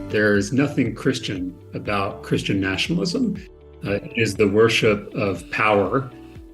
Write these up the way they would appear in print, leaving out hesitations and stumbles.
There's nothing Christian about Christian nationalism. It is the worship of power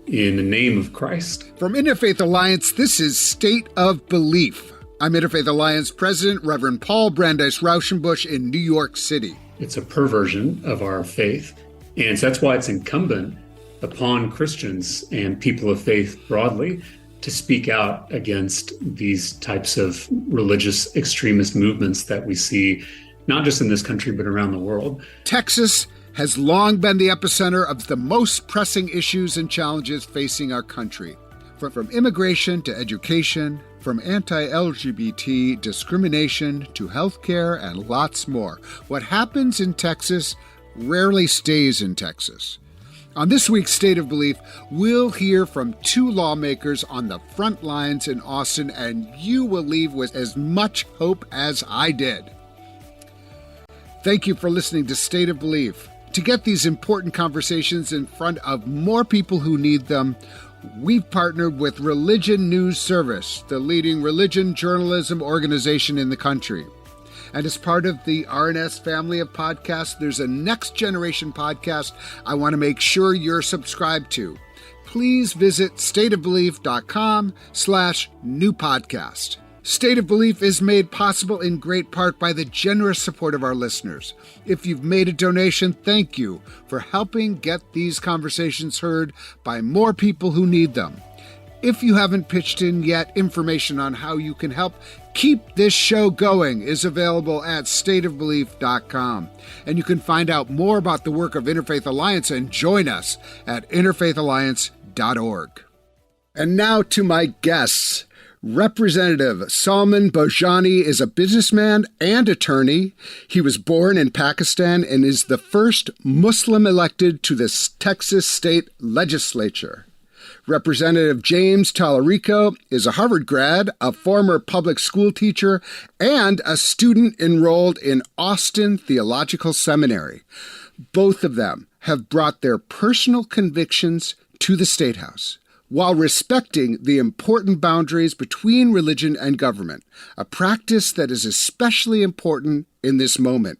in the name of Christ. From Interfaith Alliance, this is State of Belief. I'm Interfaith Alliance President, Reverend Paul Brandeis Raushenbush in New York City. It's a perversion of our faith, and that's why it's incumbent upon Christians and people of faith broadly to speak out against these types of religious extremist movements that we see not just in this country, but around the world. Texas has long been the epicenter of the most pressing issues and challenges facing our country. From immigration to education, from anti-LGBT discrimination to healthcare and lots more. What happens in Texas rarely stays in Texas. On this week's State of Belief, we'll hear from two lawmakers on the front lines in Austin, and you will leave with as much hope as I did. Thank you for listening to State of Belief. To get these important conversations in front of more people who need them, we've partnered with Religion News Service, the leading religion journalism organization in the country. And as part of the RNS family of podcasts, there's a next generation podcast I want to make sure you're subscribed to. Please visit stateofbelief.com/new podcast. State of Belief is made possible in great part by the generous support of our listeners. If you've made a donation, thank you for helping get these conversations heard by more people who need them. If you haven't pitched in yet, information on how you can help keep this show going is available at stateofbelief.com. And you can find out more about the work of Interfaith Alliance and join us at interfaithalliance.org. And now to my guests. Representative Salman Bhojani is a businessman and attorney. He was born in Pakistan and is the first Muslim elected to the Texas state legislature. Representative James Talarico is a Harvard grad, a former public school teacher, and a student enrolled in Austin Theological Seminary. Both of them have brought their personal convictions to the Statehouse, while respecting the important boundaries between religion and government, a practice that is especially important in this moment.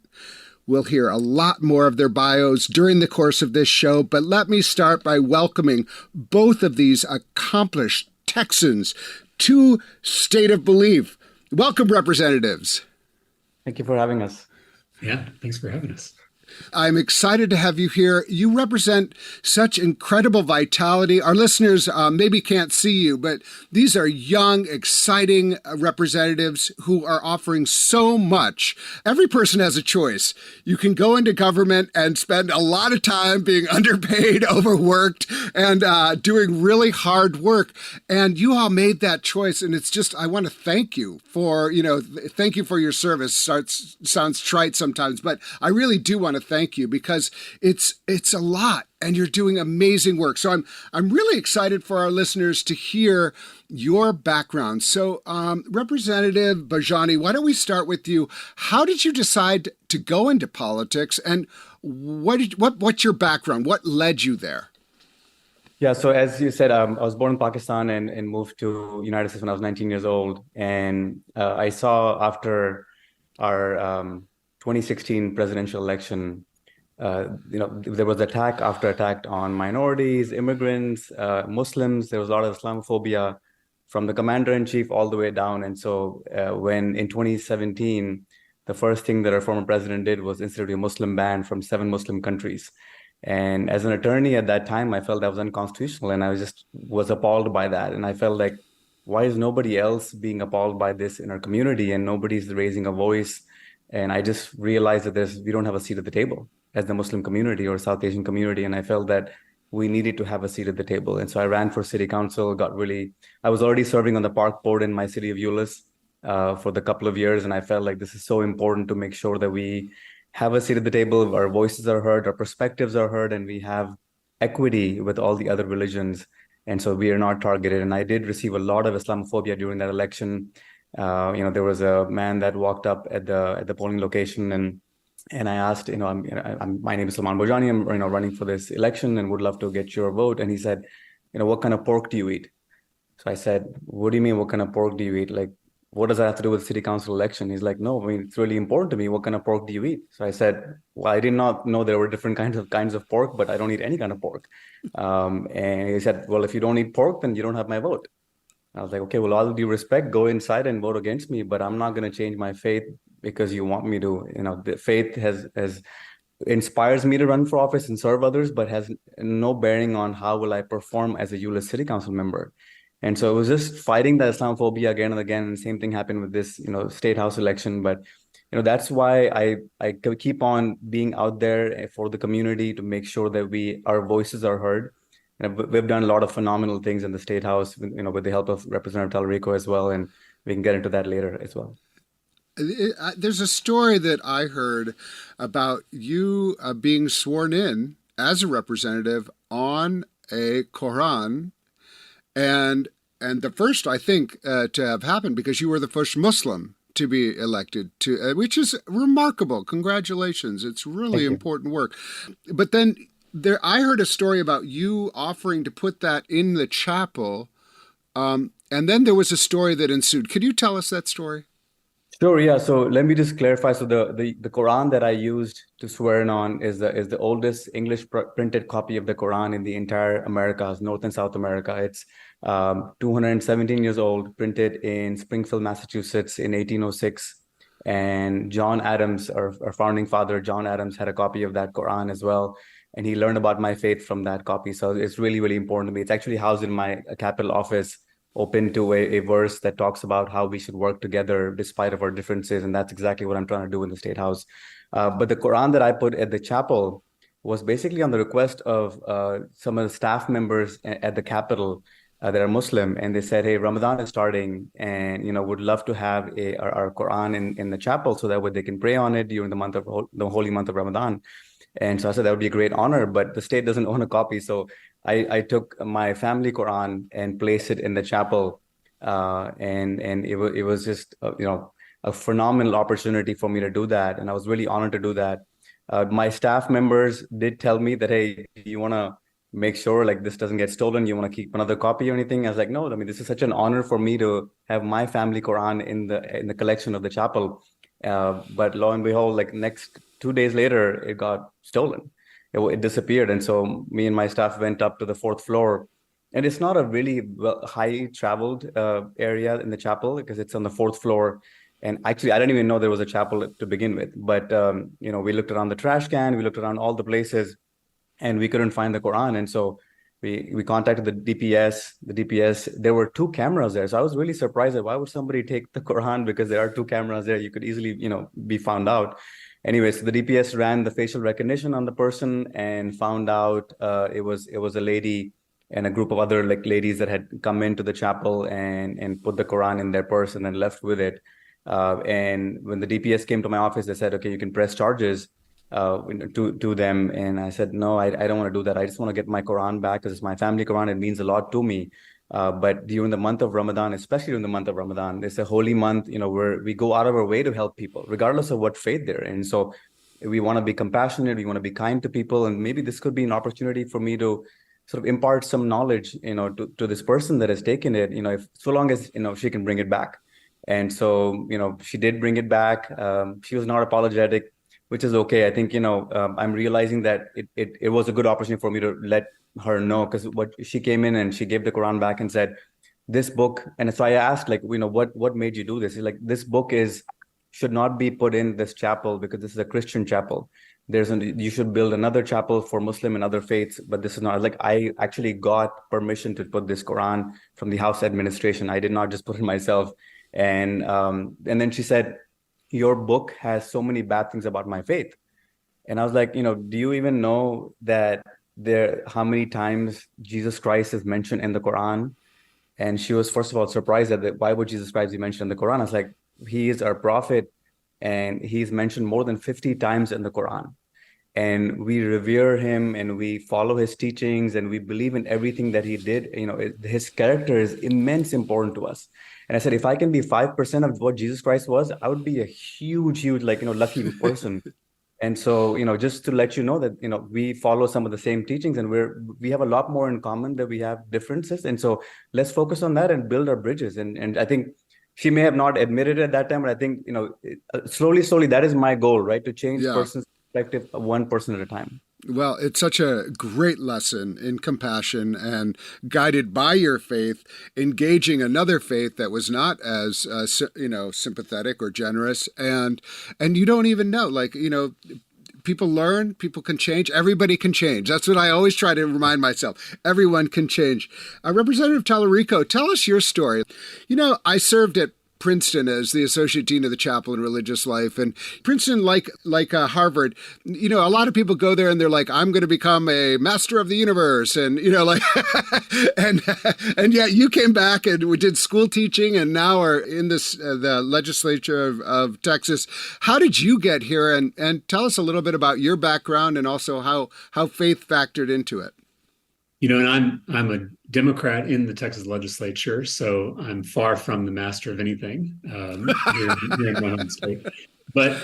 We'll hear a lot more of their bios during the course of this show, but let me start by welcoming both of these accomplished Texans to State of Belief. Welcome, representatives. Thank you for having us. Yeah, thanks for having us. I'm excited to have you here. You represent such incredible vitality. Our listeners maybe can't see you, but these are young, exciting representatives who are offering so much. Every person has a choice. You can go into government and spend a lot of time being underpaid, overworked, and doing really hard work. And you all made that choice. And it's just, I want to thank you for, thank you for your service. Sounds trite sometimes, but I really do want to thank you because it's a lot and you're doing amazing work. So I'm really excited for our listeners to hear your background. So Representative Bhojani, why don't we start with you? How did you decide to go into politics, and what's your background? What led you there? Yeah, so as you said, I was born in Pakistan and moved to United States when I was 19 years old. And I saw after our 2016 presidential election, there was attack after attack on minorities, immigrants, Muslims. There was a lot of Islamophobia from the commander-in-chief all the way down. And so when in 2017, the first thing that our former president did was institute a Muslim ban from 7 Muslim countries. And as an attorney at that time, I felt that was unconstitutional. And I was appalled by that. And I felt like, why is nobody else being appalled by this in our community and nobody's raising a voice? And I just realized that we don't have a seat at the table as the Muslim community or South Asian community. And I felt that we needed to have a seat at the table. And so I ran for city council, I was already serving on the park board in my city of Euless for the couple of years. And I felt like this is so important to make sure that we have a seat at the table, our voices are heard, our perspectives are heard, and we have equity with all the other religions. And so we are not targeted. And I did receive a lot of Islamophobia during that election. There was a man that walked up at the polling location and I asked, my name is Salman Bhojani. I'm running for this election and would love to get your vote. And he said, what kind of pork do you eat? So I said, what do you mean? What kind of pork do you eat? Like, what does that have to do with city council election? He's like, no, I mean, it's really important to me. What kind of pork do you eat? So I said, well, I did not know there were different kinds of pork, but I don't eat any kind of pork. And he said, well, if you don't eat pork, then you don't have my vote. I was like, okay, well, all due respect, go inside and vote against me, but I'm not going to change my faith because you want me to. The faith has inspires me to run for office and serve others, but has no bearing on how will I perform as a ULIS city council member. And so it was just fighting that Islamophobia again and again. And the same thing happened with this, Statehouse election. But that's why I keep on being out there for the community to make sure that our voices are heard. And we've done a lot of phenomenal things in the Statehouse, with the help of Representative Talarico as well, and we can get into that later as well. There's a story that I heard about you being sworn in as a representative on a Quran, and the first, I think, to have happened, because you were the first Muslim to be elected to, which is remarkable. Congratulations! It's really important work. But then I heard a story about you offering to put that in the chapel, and then there was a story that ensued. Could you tell us that story? Sure, yeah. So let me just clarify. So the Quran that I used to swear in on is the oldest English printed copy of the Quran in the entire Americas, North and South America. It's 217 years old, printed in Springfield, Massachusetts in 1806. And John Adams, our founding father, John Adams, had a copy of that Quran as well. And he learned about my faith from that copy. So it's really, really important to me. It's actually housed in my Capitol office, open to a verse that talks about how we should work together despite of our differences. And that's exactly what I'm trying to do in the Statehouse. But the Quran that I put at the chapel was basically on the request of some of the staff members at the Capitol that are Muslim. And they said, hey, Ramadan is starting and, would love to have our Quran in the chapel so that way they can pray on it during the holy month of Ramadan. And so I said that would be a great honor, but the state doesn't own a copy. So I took my family Quran and placed it in the chapel. And it was just, a phenomenal opportunity for me to do that. And I was really honored to do that. My staff members did tell me that, hey, you want to make sure like this doesn't get stolen? You want to keep another copy or anything? I was like, no, I mean, this is such an honor for me to have my family Quran in the collection of the chapel. But lo and behold, like next 2 days later, it got stolen. It disappeared. And so me and my staff went up to the 4th floor. And it's not a really high traveled area in the chapel because it's on the 4th floor. And actually, I didn't even know there was a chapel to begin with. But, we looked around the trash can, we looked around all the places, and we couldn't find the Quran. And so we contacted the DPS. The DPS, there were 2 cameras there. So I was really surprised that why would somebody take the Quran? Because there are 2 cameras there. You could easily, be found out. Anyway, so the DPS ran the facial recognition on the person and found out it was a lady and a group of other ladies that had come into the chapel and put the Quran in their purse and then left with it. And when the DPS came to my office, they said, okay, you can press charges to them. And I said, no, I don't want to do that. I just want to get my Quran back because it's my family Quran. It means a lot to me. But during the month of Ramadan, especially during the month of Ramadan, it's a holy month, where we go out of our way to help people, regardless of what faith they're in. So we want to be compassionate. We want to be kind to people. And maybe this could be an opportunity for me to sort of impart some knowledge, to this person that has taken it, if so long as, she can bring it back. And so, she did bring it back. She was not apologetic, which is okay. I think, I'm realizing that it was a good opportunity for me to let her know, because what she came in and she gave the Quran back and said, this book. And so I asked, what made you do this? She's like, this book should not be put in this chapel because this is a Christian chapel. You should build another chapel for Muslim and other faiths, but this is not. I actually got permission to put this Quran from the House administration. I did not just put it myself. And then she said, your book has so many bad things about my faith. And I was like, do you even know that how many times Jesus Christ is mentioned in the Quran? And she was, first of all, surprised that why would Jesus Christ be mentioned in the Quran? I was like, he is our prophet and he's mentioned more than 50 times in the Quran. And we revere him and we follow his teachings and we believe in everything that he did. His character is immense important to us. And I said, if I can be 5% of what Jesus Christ was, I would be a huge, lucky person. And so, just to let you know that, we follow some of the same teachings and we have a lot more in common than we have differences. And so let's focus on that and build our bridges. And I think She may have not admitted it at that time, but I think, slowly, that is my goal, right? To change Yeah. person's perspective one person at a time. Well, it's such a great lesson in compassion and guided by your faith, engaging another faith that was not as, sympathetic or generous. And you don't even know, people learn, people can change, everybody can change. That's what I always try to remind myself. Everyone can change. Representative Talarico, tell us your story. I served at Princeton as the associate dean of the chapel and religious life, and Princeton, like Harvard, a lot of people go there and they're like, I'm going to become a master of the universe, and and yet you came back and we did school teaching, and now are in the legislature of Texas. How did you get here? And tell us a little bit about your background and also how faith factored into it. And I'm a Democrat in the Texas legislature, so I'm far from the master of anything here in my home state. But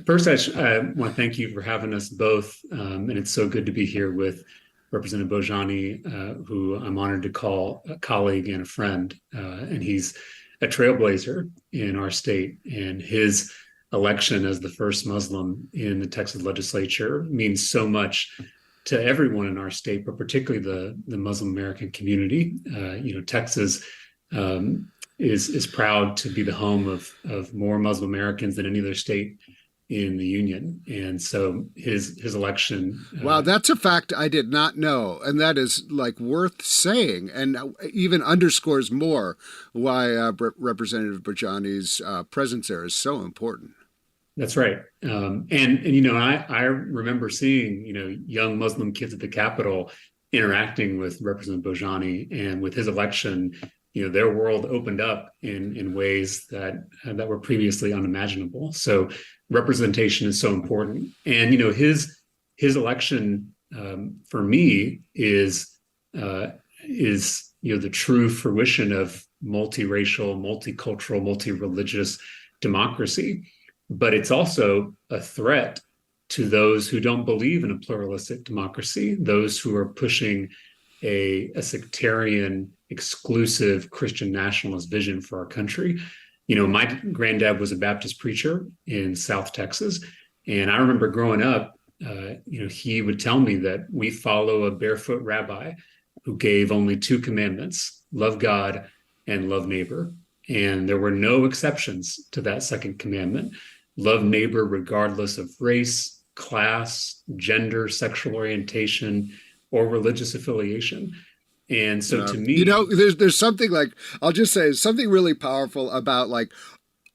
first, I want to thank you for having us both, and it's so good to be here with Representative Bhojani, who I'm honored to call a colleague and a friend, and he's a trailblazer in our state, and his election as the first Muslim in the Texas legislature means so much to everyone in our state, but particularly the Muslim American community. Texas is proud to be the home of more Muslim Americans than any other state in the union, and so his election. Wow, that's a fact I did not know, and that is worth saying, and even underscores more why Representative Bhojani's presence there is so important. That's right. I remember seeing, young Muslim kids at the Capitol interacting with Representative Bhojani, and with his election, their world opened up in ways that were previously unimaginable. So representation is so important. And, his election for me is the true fruition of multiracial, multicultural, multi-religious democracy. But it's also a threat to those who don't believe in a pluralistic democracy, those who are pushing a sectarian, exclusive Christian nationalist vision for our country. My granddad was a Baptist preacher in South Texas, and I remember growing up, he would tell me that we follow a barefoot rabbi who gave only 2 commandments: love God and love neighbor. And there were no exceptions to that second commandment: love neighbor regardless of race, class, gender, sexual orientation, or religious affiliation. And so to me, there's something I'll just say something really powerful about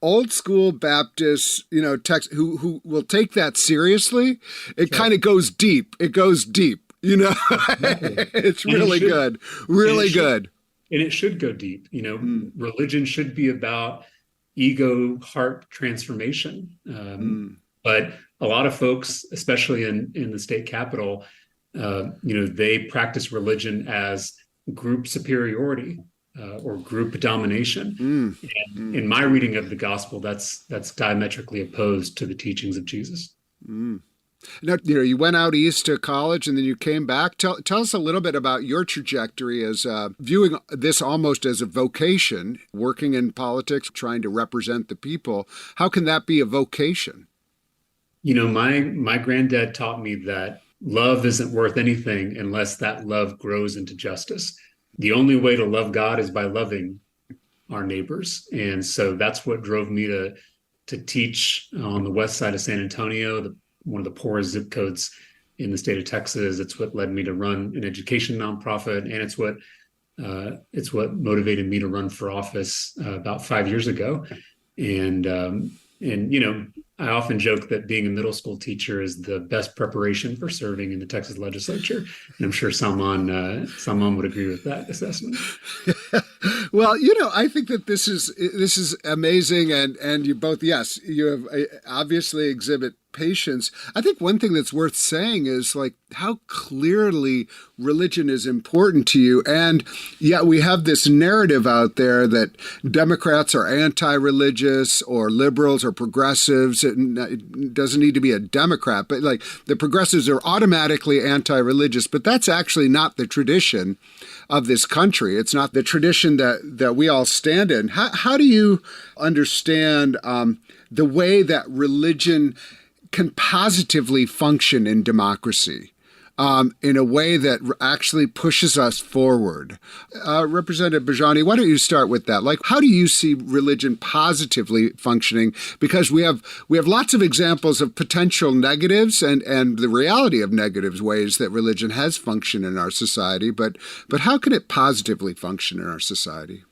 old school Baptists, who will take that seriously. It kind of goes deep. It goes deep, It's really good. Really good. And it should go deep. Religion should be about ego, heart transformation. But a lot of folks, especially in the state capitol, they practice religion as group superiority or group domination. And in my reading of the gospel, that's diametrically opposed to the teachings of Jesus. Now, you went out east to college and then you came back. Tell us a little bit about your trajectory as viewing this almost as a vocation, working in politics, trying to represent the people. How can that be a vocation? My granddad taught me that love isn't worth anything unless that love grows into justice. The only way to love God is by loving our neighbors. And so that's what drove me to teach on the west side of San Antonio, one of the poorest zip codes in the state of Texas. It's what led me to run an education nonprofit, and it's what motivated me to run for office about 5 years ago. And I often joke that being a middle school teacher is the best preparation for serving in the Texas legislature, and I'm sure Salman would agree with that assessment. Well, I think that this is amazing, and you both, yes, you have obviously exhibit patience. I think one thing that's worth saying is like how clearly religion is important to you. And yet we have this narrative out there that Democrats are anti-religious or liberals or progressives. It doesn't need to be a Democrat, but like the progressives are automatically anti-religious. But that's actually not the tradition of this country. It's not the tradition that we all stand in. How do you understand the way that religion can positively function in democracy in a way that actually pushes us forward? Representative Bhojani, why don't you start with that? Like, how do you see religion positively functioning? Because we have lots of examples of potential negatives and the reality of negatives ways that religion has functioned in our society, but how can it positively function in our society?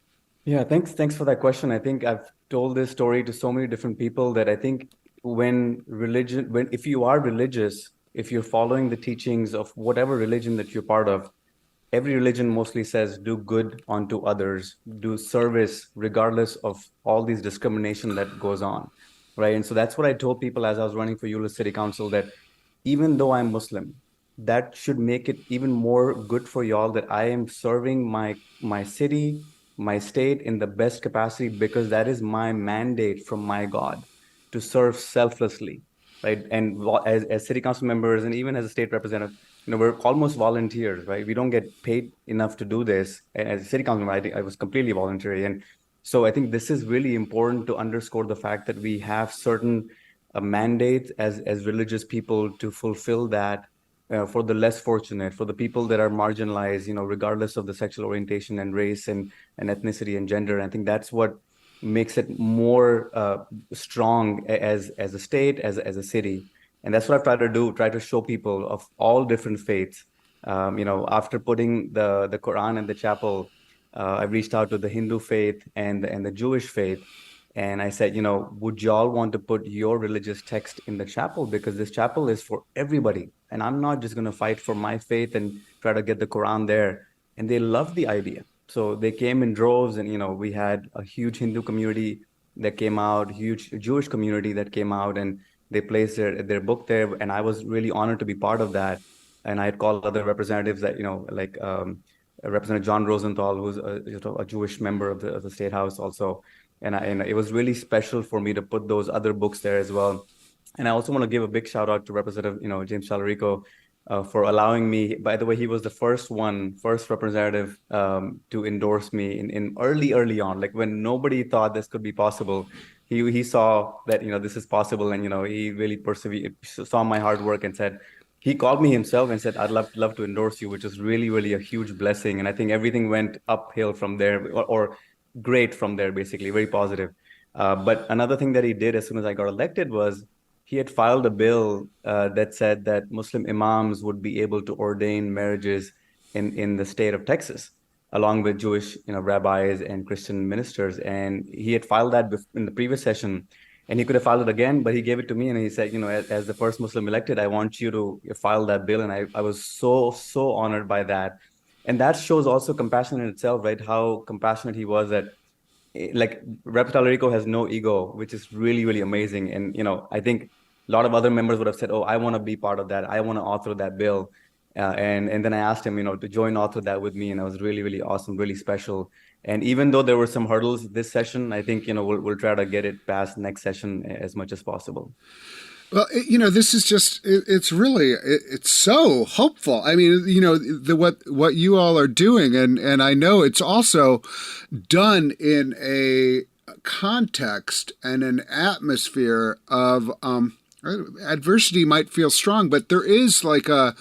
Yeah, thanks for that question. I think I've told this story to so many different people that I think if you are religious, if you're following the teachings of whatever religion that you're part of, every religion mostly says do good unto others, do service regardless of all these discrimination that goes on, right? And so that's what I told people as I was running for Euless City Council, that even though I'm Muslim, that should make it even more good for y'all that I am serving my city, my state in the best capacity, because that is my mandate from my God to serve selflessly, right? And as city council members and even as a state representative, we're almost volunteers, right? We don't get paid enough to do this. And as a city council member, I was completely voluntary. And so I think this is really important to underscore the fact that we have certain mandates as religious people to fulfill that for the less fortunate, for the people that are marginalized, regardless of the sexual orientation and race and ethnicity and gender. And I think that's what makes it more strong as a state, as a city. And that's what I've tried to do, try to show people of all different faiths. After putting the Quran in the chapel, I reached out to the Hindu faith and the Jewish faith. And I said, would y'all want to put your religious text in the chapel? Because this chapel is for everybody. And I'm not just going to fight for my faith and try to get the Quran there. And they loved the idea. So they came in droves, and, we had a huge Hindu community that came out, huge Jewish community that came out, and they placed their book there. And I was really honored to be part of that. And I had called other representatives that, like Representative John Rosenthal, who's a Jewish member of the Statehouse also. And it was really special for me to put those other books there as well. And I also want to give a big shout out to Representative, James Talarico, for allowing me. By the way, he was the first representative to endorse me in early on, like when nobody thought this could be possible. He saw that, this is possible. And, he really saw my hard work and said, he called me himself and said, I'd love to endorse you, which is really, really a huge blessing. And I think everything went uphill from there, or great from there, basically, very positive. But another thing that he did as soon as I got elected was he had filed a bill that said that Muslim imams would be able to ordain marriages in the state of Texas, along with Jewish rabbis and Christian ministers. And he had filed that in the previous session. And he could have filed it again, but he gave it to me and he said, as the first Muslim elected, I want you to file that bill. And I was so honored by that. And that shows also compassion in itself, right? How compassionate he was, that like Rep. Talarico has no ego, which is really, really amazing. And, I think a lot of other members would have said, oh, I want to be part of that. I want to author that bill. And then I asked him, to join author that with me. And it was really, really awesome, really special. And even though there were some hurdles this session, I think, we'll try to get it past next session as much as possible. Well, this is just, it's so hopeful. I mean, what you all are doing, and I know it's also done in a context and an atmosphere of, adversity might feel strong, but there is a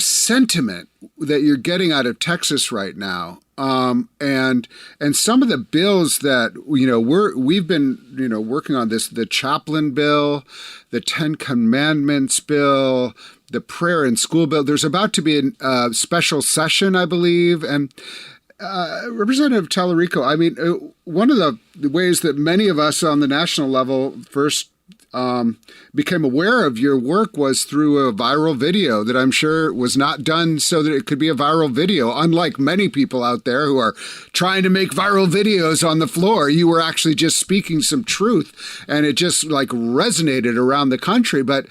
sentiment that you're getting out of Texas right now. And some of the bills that, we've been, working on this, the chaplain bill, the 10 Commandments bill, the prayer in school bill, there's about to be a special session, I believe. And, Representative Talarico, I mean, one of the ways that many of us on the national level first became aware of your work was through a viral video that I'm sure was not done so that it could be a viral video. Unlike many people out there who are trying to make viral videos on the floor, you were actually just speaking some truth, and it just like resonated around the country. But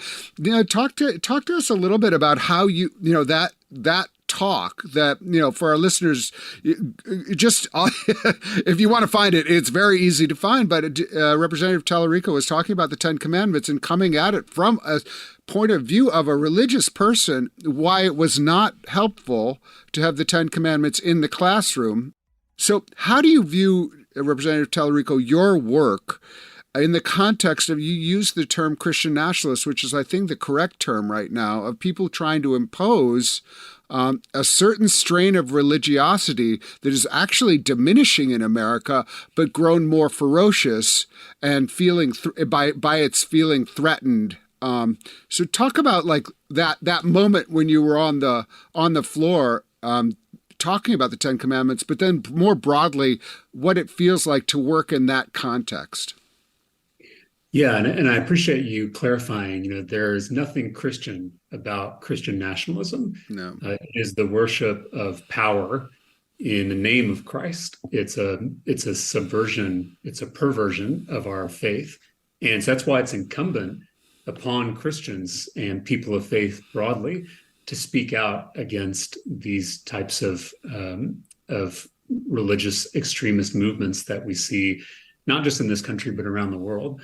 talk to us a little bit about how that talk that, for our listeners, just if you want to find it, it's very easy to find. But Representative Talarico was talking about the Ten Commandments and coming at it from a point of view of a religious person, why it was not helpful to have the Ten Commandments in the classroom. So how do you view, Representative Talarico, your work in the context of, you use the term Christian nationalists, which is, I think, the correct term right now, of people trying to impose a certain strain of religiosity that is actually diminishing in America, but grown more ferocious and feeling by its feeling threatened. So talk about like that moment when you were on the floor talking about the Ten Commandments, but then more broadly, what it feels like to work in that context. Yeah, and I appreciate you clarifying, there's nothing Christian about Christian nationalism. No. It is the worship of power in the name of Christ. It's a subversion, it's a perversion of our faith. And so that's why it's incumbent upon Christians and people of faith broadly to speak out against these types of religious extremist movements that we see, not just in this country, but around the world.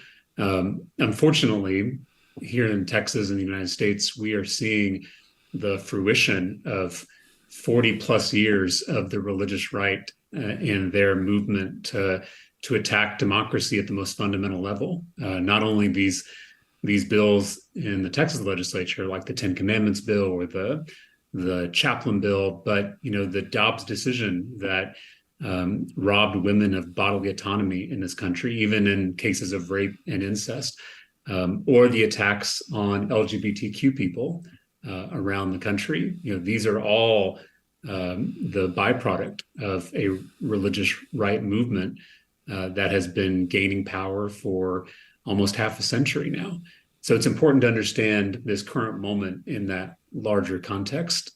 Unfortunately, here in Texas and the United States, we are seeing the fruition of 40 plus years of the religious right and their movement to attack democracy at the most fundamental level. Not only these bills in the Texas legislature, like the Ten Commandments bill or the chaplain bill, but the Dobbs decision that robbed women of bodily autonomy in this country, even in cases of rape and incest, or the attacks on LGBTQ people around the country. These are all the byproduct of a religious right movement that has been gaining power for almost half a century now. So it's important to understand this current moment in that larger context.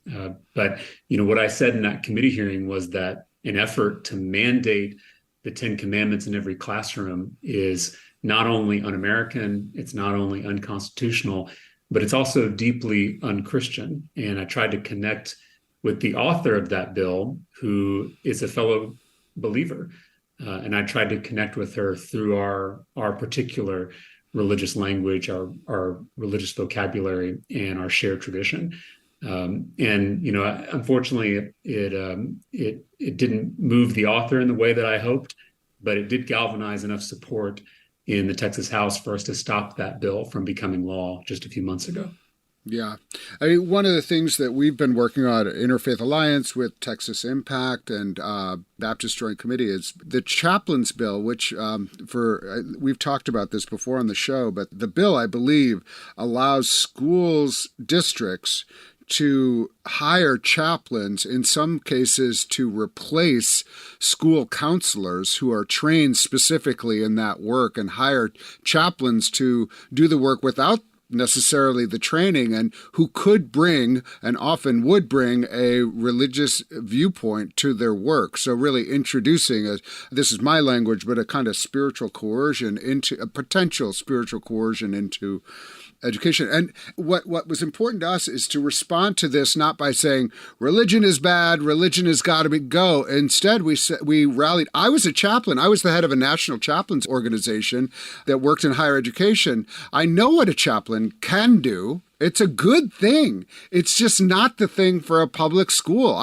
But what I said in that committee hearing was that an effort to mandate the Ten Commandments in every classroom is not only un-American, it's not only unconstitutional, but it's also deeply un-Christian. And I tried to connect with the author of that bill, who is a fellow believer. And I tried to connect with her through our particular religious language, our religious vocabulary, and our shared tradition. Unfortunately, it didn't move the author in the way that I hoped, but it did galvanize enough support in the Texas House for us to stop that bill from becoming law just a few months ago. Yeah. I mean, one of the things that we've been working on at Interfaith Alliance with Texas Impact and Baptist Joint Committee is the chaplains bill, which we've talked about this before on the show, but the bill, I believe, allows schools, districts to hire chaplains, in some cases to replace school counselors who are trained specifically in that work, and hire chaplains to do the work without necessarily the training, and who could bring, and often would bring, a religious viewpoint to their work. So really introducing this is my language, but a kind of spiritual coercion into a potential spiritual coercion into education. And what was important to us is to respond to this not by saying religion is bad, religion has got to go. Instead, we rallied. I was a chaplain. I was the head of a national chaplains organization that worked in higher education. I know what a chaplain can do. It's a good thing. It's just not the thing for a public school.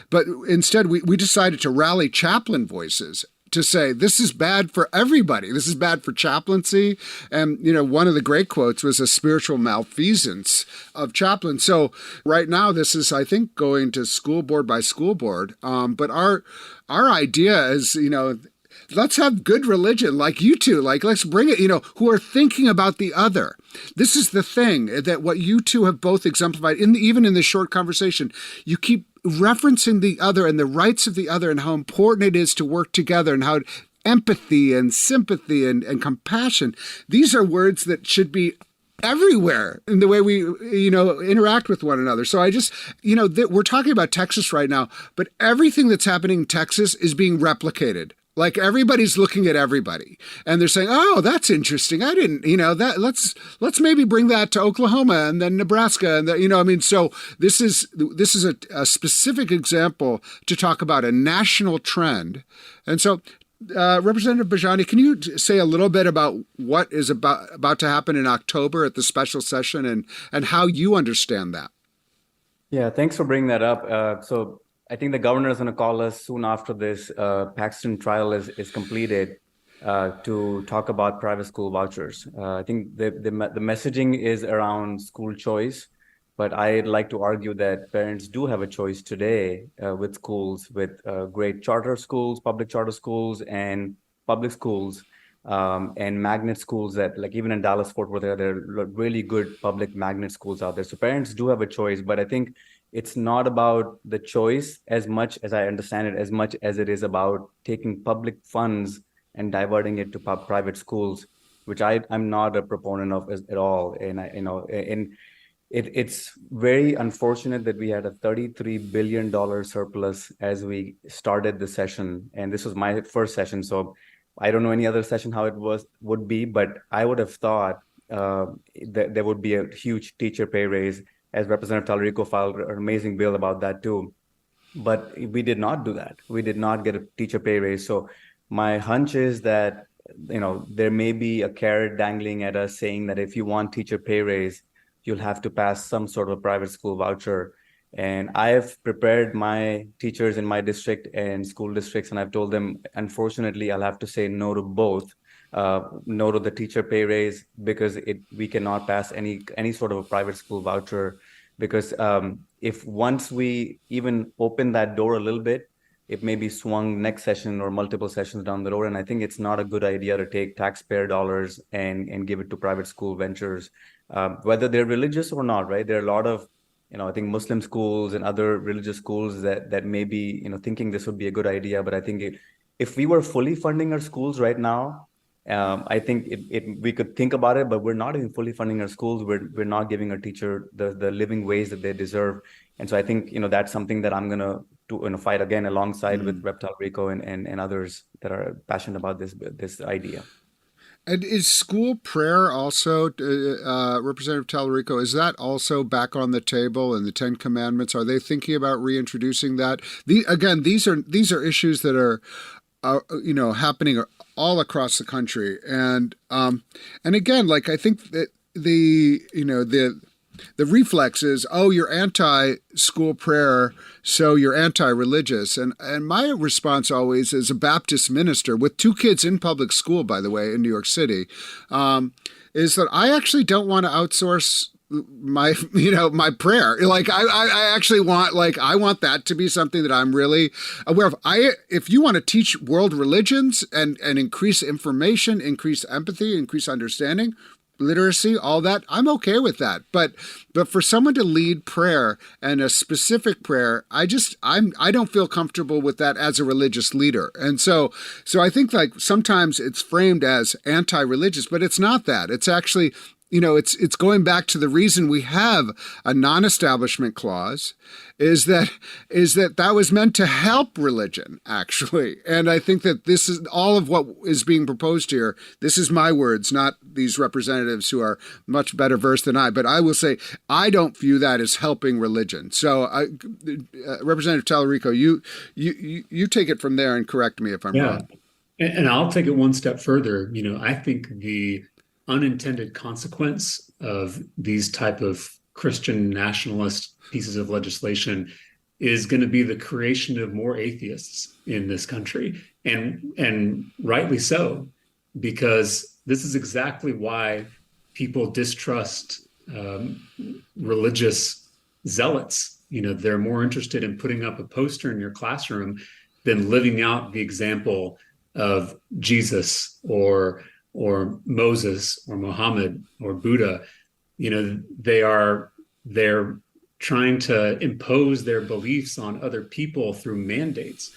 But instead we decided to rally chaplain voices to say, this is bad for everybody. This is bad for chaplaincy. And, one of the great quotes was a spiritual malfeasance of chaplains. So right now, this is, I think, going to school board by school board. But our idea is, let's have good religion like you two. Like, let's bring it, who are thinking about the other. This is the thing that what you two have both exemplified, even in this short conversation. You keep referencing the other and the rights of the other and how important it is to work together and how empathy and sympathy and compassion. These are words that should be everywhere in the way we, interact with one another. So I just, we're talking about Texas right now, but everything that's happening in Texas is being replicated. Like everybody's looking at everybody and they're saying, oh, that's interesting. I didn't, that let's maybe bring that to Oklahoma and then Nebraska. And so this is a specific example to talk about a national trend. And so Representative Bhojani, can you say a little bit about what is about to happen in October at the special session and how you understand that? Yeah, thanks for bringing that up. So I think the governor is going to call us soon after this Paxton trial is completed to talk about private school vouchers. I think the messaging is around school choice, but I'd like to argue that parents do have a choice today with schools, with great charter schools, public charter schools, and public schools, and magnet schools that, like even in Dallas, Fort Worth, there are really good public magnet schools out there. So parents do have a choice, but I think it's not about the choice as much as I understand it, as much as it is about taking public funds and diverting it to private schools, which I'm not a proponent of at all. And it's very unfortunate that we had a $33 billion surplus as we started the session. And this was my first session. So I don't know any other session how it would be, but I would have thought that there would be a huge teacher pay raise, as Representative Talarico filed an amazing bill about that too. But we did not do that. We did not get a teacher pay raise. So my hunch is that, there may be a carrot dangling at us saying that if you want teacher pay raise, you'll have to pass some sort of private school voucher. And I have prepared my teachers in my district and school districts, and I've told them, unfortunately, I'll have to say no to both. No to the teacher pay raise because we cannot pass any sort of a private school voucher, because if once we even open that door a little bit, it may be swung next session or multiple sessions down the road. And I think it's not a good idea to take taxpayer dollars and give it to private school ventures, whether they're religious or not, right? There are a lot of, I think Muslim schools and other religious schools that may be, thinking this would be a good idea. But I think if we were fully funding our schools right now, I think we could think about it, but we're not even fully funding our schools. We're not giving our teacher the living wage that they deserve. And so I think, that's something that I'm going to fight again alongside with Rep. Talarico and others that are passionate about this idea. And is school prayer also, Representative Talarico, is that also back on the table in the Ten Commandments? Are they thinking about reintroducing that? These are issues that are happening all across the country, and again, like I think that the reflex is, oh, you're anti-school prayer, so you're anti-religious. And my response always, as a Baptist minister with 2 kids in public school, by the way, in New York City, is that I actually don't want to outsource my prayer. Like I actually want, I want that to be something that I'm really aware of. If you want to teach world religions and increase information, increase empathy, increase understanding, literacy, all that, I'm okay with that. But for someone to lead prayer and a specific prayer, I don't feel comfortable with that as a religious leader. And so I think sometimes it's framed as anti-religious, but it's not that. It's actually, it's going back to the reason we have a non-establishment clause is that was meant to help religion, actually. And I think that this is all of what is being proposed here. This is my words, not these representatives who are much better versed than I. But I will say I don't view that as helping religion. So, Representative Talarico, you take it from there and correct me if I'm wrong. And I'll take it one step further. I think the unintended consequence of these type of Christian nationalist pieces of legislation is going to be the creation of more atheists in this country, and rightly so, because this is exactly why people distrust religious zealots. They're more interested in putting up a poster in your classroom than living out the example of Jesus or Moses or Muhammad or Buddha. They're trying to impose their beliefs on other people through mandates.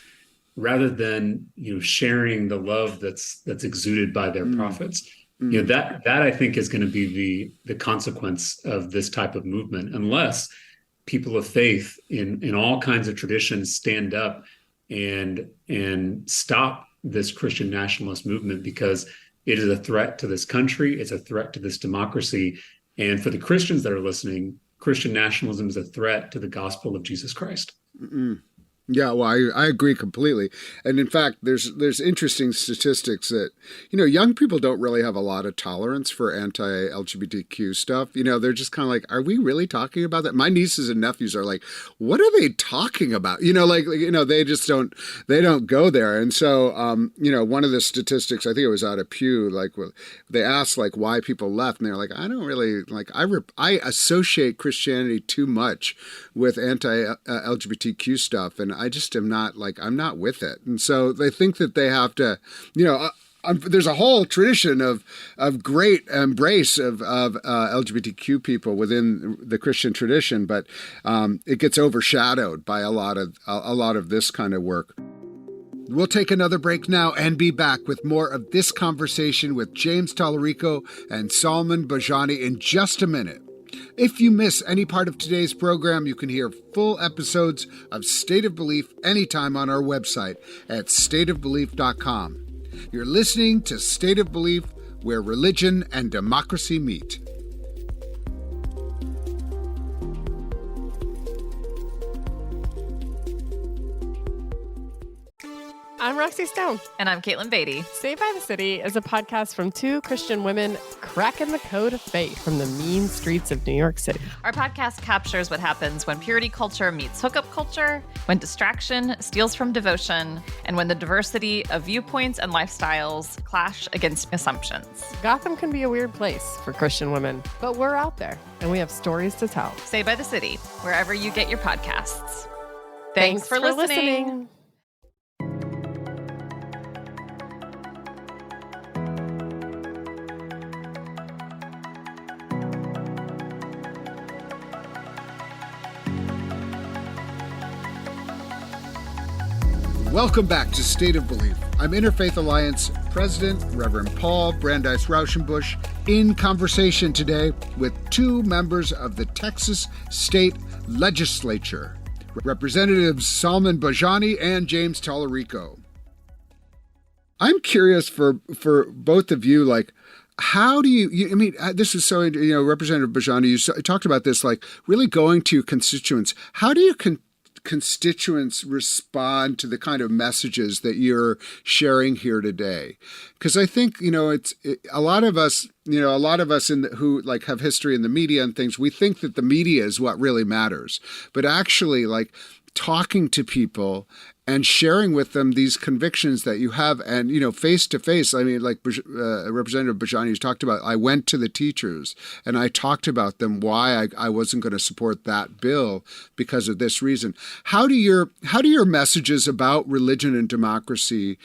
rather than sharing the love that's exuded by their prophets. That I think is going to be the consequence of this type of movement, unless people of faith in all kinds of traditions stand up and stop this Christian nationalist movement, because it is a threat to this country. It's a threat to this democracy. And for the Christians that are listening, Christian nationalism is a threat to the gospel of Jesus Christ. Mm-mm. Yeah, well, I agree completely. And in fact, there's interesting statistics that, young people don't really have a lot of tolerance for anti-LGBTQ stuff. They're just kind of like, are we really talking about that? My nieces and nephews are like, what are they talking about? They just don't go there. And so, one of the statistics, I think it was out of Pew, they asked why people left, and they're like, I don't really I associate Christianity too much with anti-LGBTQ stuff, and I just am not I'm not with it. And so they think that they have to, there's a whole tradition of great embrace of LGBTQ people within the Christian tradition, but it gets overshadowed by a lot of this kind of work. We'll take another break now and be back with more of this conversation with James Talarico and Salman Bhojani in just a minute. If you miss any part of today's program, you can hear full episodes of State of Belief anytime on our website at stateofbelief.com. You're listening to State of Belief, where religion and democracy meet. I'm Roxy Stone. And I'm Caitlin Beatty. Saved by the City is a podcast from two Christian women cracking the code of faith from the mean streets of New York City. Our podcast captures what happens when purity culture meets hookup culture, when distraction steals from devotion, and when the diversity of viewpoints and lifestyles clash against assumptions. Gotham can be a weird place for Christian women, but we're out there, and we have stories to tell. Saved by the City, wherever you get your podcasts. Thanks for listening. Welcome back to State of Belief. I'm Interfaith Alliance President Reverend Paul Brandeis Raushenbush, in conversation today with two members of the Texas State Legislature, Representatives Salman Bhojani and James Talarico. I'm curious for both of you, how do you this is so, Representative Bhojani, you talked about this, really going to your constituents. How do you constituents respond to the kind of messages that you're sharing here today? Because I think a lot of us who have history in the media and things, we think that the media is what really matters, but actually talking to people and sharing with them these convictions that you have, and face to face. Representative Bhojani has talked about, I went to the teachers and I talked about them why I wasn't going to support that bill because of this reason. How do your messages about religion and democracy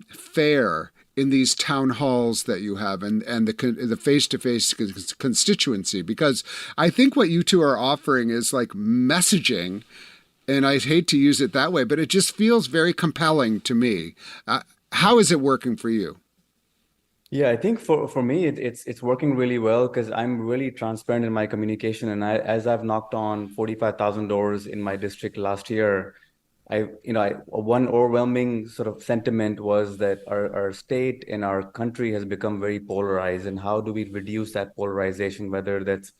fare in these town halls that you have and the face-to-face constituency? Because I think what you two are offering is messaging. And I hate to use it that way, but it just feels very compelling to me. How is it working for you? Yeah, I think for me, it's working really well because I'm really transparent in my communication. And as I've knocked on 45,000 doors in my district last year, one overwhelming sort of sentiment was that our state and our country has become very polarized. And how do we reduce that polarization, whether that's,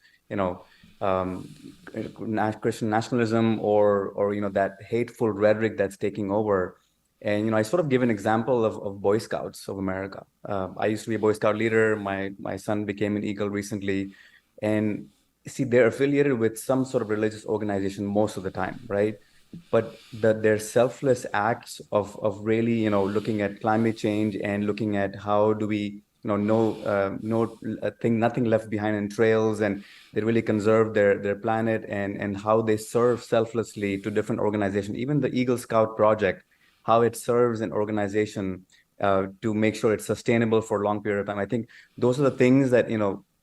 Christian nationalism or that hateful rhetoric that's taking over. And I sort of give an example of Boy Scouts of America. I used to be a Boy Scout leader. My son became an Eagle recently, and see, they're affiliated with some sort of religious organization most of the time, right? But their selfless acts of really looking at climate change and looking at how do we nothing left behind in trails, and they really conserve their planet and how they serve selflessly to different organizations. Even the Eagle Scout project, how it serves an organization to make sure it's sustainable for a long period of time. I think those are the things that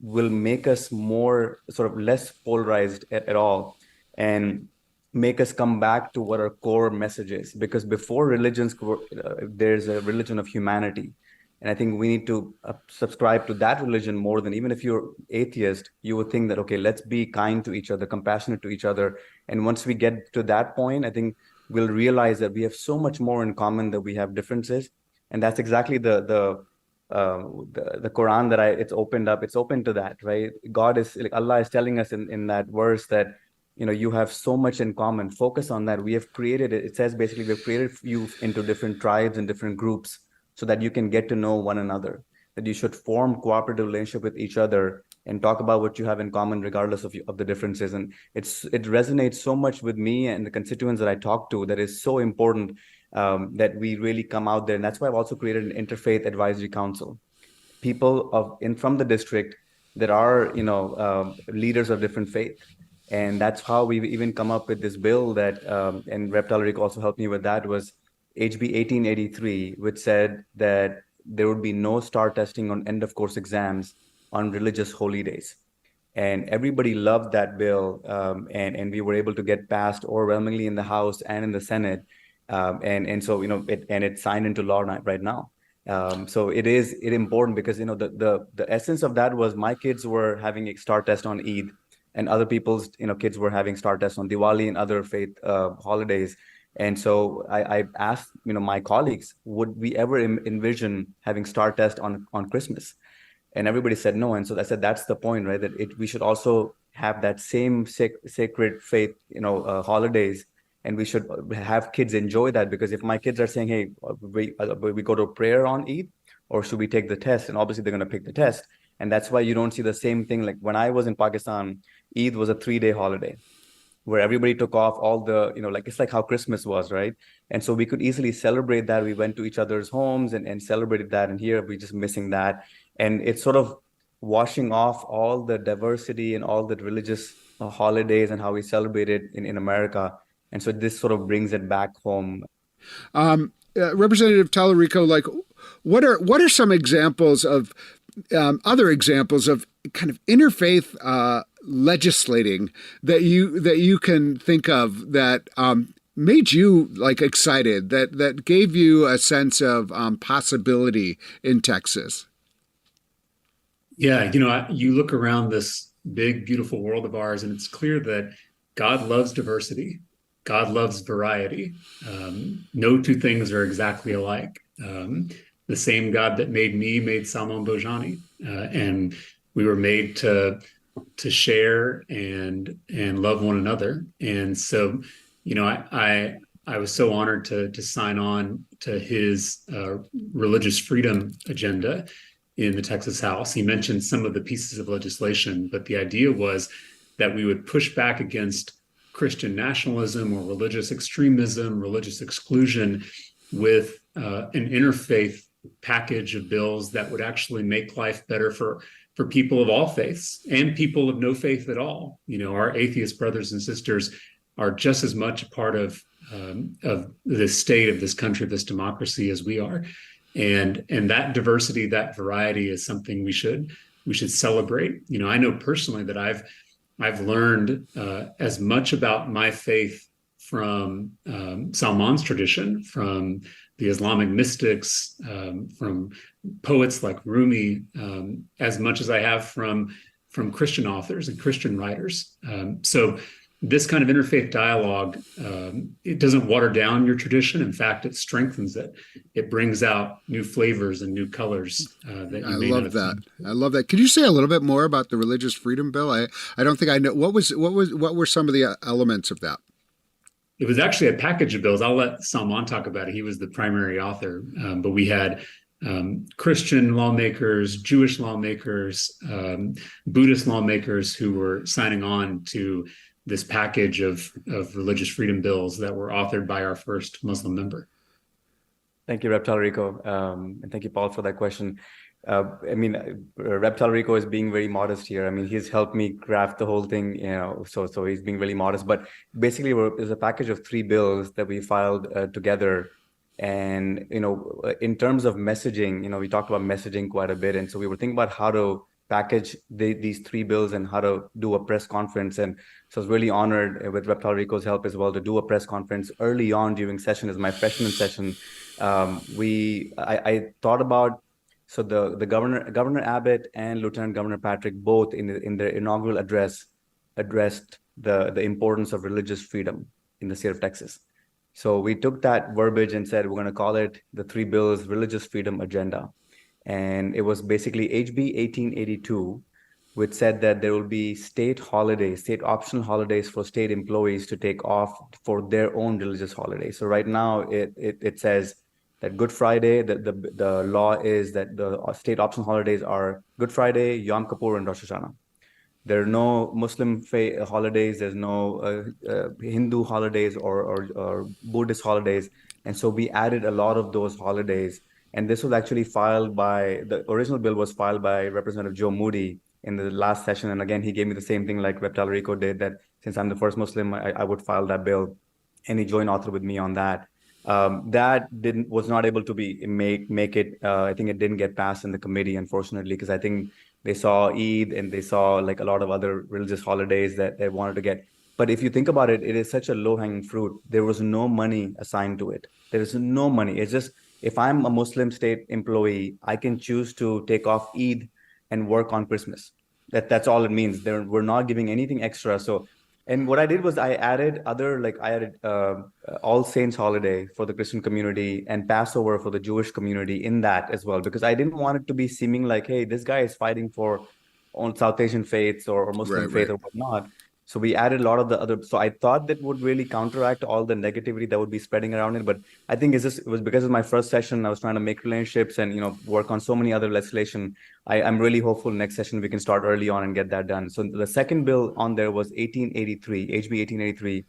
will make us more sort of less polarized at all. And make us come back to what our core message is. Because before religions, there's a religion of humanity. And I think we need to subscribe to that religion more than, even if you're atheist, you would think that, okay, let's be kind to each other, compassionate to each other. And once we get to that point, I think we'll realize that we have so much more in common than we have differences. And that's exactly the Quran that it's opened up. It's open to that, right? God is like, Allah is telling us in that verse that, you have so much in common. Focus on that. We have created it. It says basically we've created you into different tribes and different groups so that you can get to know one another, that you should form cooperative relationship with each other and talk about what you have in common regardless of the differences. And it resonates so much with me and the constituents that I talk to, that is so important, that we really come out there. And that's why I've also created an interfaith advisory council. People from the district that are, leaders of different faith. And that's how we've even come up with this bill that, and Rep. Talarico also helped me with that, was HB 1883, which said that there would be no STAR testing on end of course exams on religious holy days. And everybody loved that bill. And we were able to get passed overwhelmingly in the House and in the Senate. And so, it's signed into law right now. So it is important because, the essence of that was my kids were having a STAR test on Eid, and other people's, kids were having STAR tests on Diwali and other faith holidays. And so I asked, my colleagues, would we ever envision having STAR test on Christmas? And everybody said no. And so I said, that's the point, right? That we should also have that same sacred faith, holidays, and we should have kids enjoy that. Because if my kids are saying, hey, we go to prayer on Eid, or should we take the test? And obviously they're going to pick the test. And that's why you don't see the same thing. Like when I was in Pakistan, Eid was a 3-day holiday where everybody took off all the, it's like how Christmas was, right? And so we could easily celebrate that. We went to each other's homes and celebrated that. And here we're just missing that. And it's sort of washing off all the diversity and all the religious holidays and how we celebrate it in America. And so this sort of brings it back home. Representative Talarico, like, what are some examples of other examples of kind of interfaith legislating that you can think of that made you like excited, that gave you a sense of possibility in Texas? Yeah, you look around this big, beautiful world of ours, and it's clear that God loves diversity. God loves variety. No two things are exactly alike. The same God that made me made Salman Bhojani, and we were made to share and love one another. And so, I was so honored to sign on to his religious freedom agenda in the Texas House. He mentioned some of the pieces of legislation, but the idea was that we would push back against Christian nationalism or religious extremism, religious exclusion, with an interfaith package of bills that would actually make life better for people of all faiths and people of no faith at all. Our atheist brothers and sisters are just as much a part of the state of this country, of this democracy, as we are. And that diversity, that variety is something we should celebrate. I know personally that I've learned as much about my faith from Salman's tradition, from the Islamic mystics, from poets like Rumi, as much as I have from Christian authors and Christian writers. So this kind of interfaith dialogue, it doesn't water down your tradition. In fact, it strengthens it. It brings out new flavors and new colors that you may not have seen. I love that. Could you say a little bit more about the Religious Freedom Bill? I don't think I know. What were some of the elements of that? It was actually a package of bills. I'll let Salman talk about it. He was the primary author, but we had Christian lawmakers, Jewish lawmakers, Buddhist lawmakers who were signing on to this package of religious freedom bills that were authored by our first Muslim member. Thank you, Rep. Talarico. And thank you, Paul, for that question. Rep. Talarico is being very modest here. He's helped me craft the whole thing, so he's being really modest. But basically, there's a package of 3 bills that we filed together. And, in terms of messaging, we talked about messaging quite a bit. And so we were thinking about how to package these three bills and how to do a press conference. And so I was really honored with Rep. Talarico's help as well to do a press conference early on during session as my freshman session. I thought about, so the Governor Abbott and Lieutenant Governor Patrick both in their inaugural address addressed the importance of religious freedom in the state of Texas. So we took that verbiage and said, we're going to call it the three bills religious freedom agenda. And it was basically HB 1882, which said that there will be state holidays, state optional holidays for state employees to take off for their own religious holidays. So right now it says that Good Friday, the law is that the state optional holidays are Good Friday, Yom Kippur, and Rosh Hashanah. There are no Muslim holidays. There's no Hindu holidays or Buddhist holidays. And so we added a lot of those holidays. And this was actually the original bill was filed by Representative Joe Moody in the last session. And again, he gave me the same thing like Rep. Talarico did, that since I'm the first Muslim, I would file that bill. And he joined author with me on that. That was not able to make it. I think it didn't get passed in the committee, unfortunately, because I think they saw Eid and they saw like a lot of other religious holidays that they wanted to get. But if you think about it, it is such a low-hanging fruit. There was no money assigned to it. There is no money. It's just, if I'm a Muslim state employee, I can choose to take off Eid and work on Christmas. That's all it means. We're not giving anything extra. So, and what I did was I added All Saints holiday for the Christian community and Passover for the Jewish community in that as well, because I didn't want it to be seeming like, hey, this guy is fighting for on South Asian faiths or Muslim faith or whatnot. So we added a lot of the other. So I thought that would really counteract all the negativity that would be spreading around it. But I think it was because of my first session. I was trying to make relationships and work on so many other legislation. I'm really hopeful next session we can start early on and get that done. So the second bill on there was 1883, HB 1883,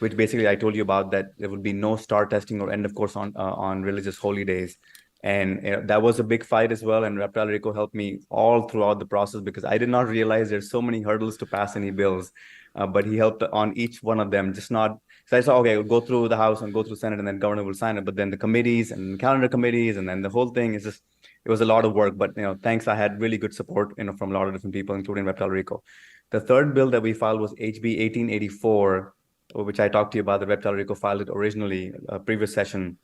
which basically I told you about, that there would be no STAR testing or end of course on religious holy days. And that was a big fight as well. And Rep. Talarico helped me all throughout the process because I did not realize there's so many hurdles to pass any bills. But he helped on each one of them, so I saw, okay, we'll go through the House and go through Senate and then governor will sign it. But then the committees and calendar committees and then the whole thing is just, it was a lot of work. But, thanks, I had really good support, from a lot of different people, including Rep. Talarico. The third bill that we filed was HB 1884, which I talked to you about. The Rep. Talarico filed it originally, previous session,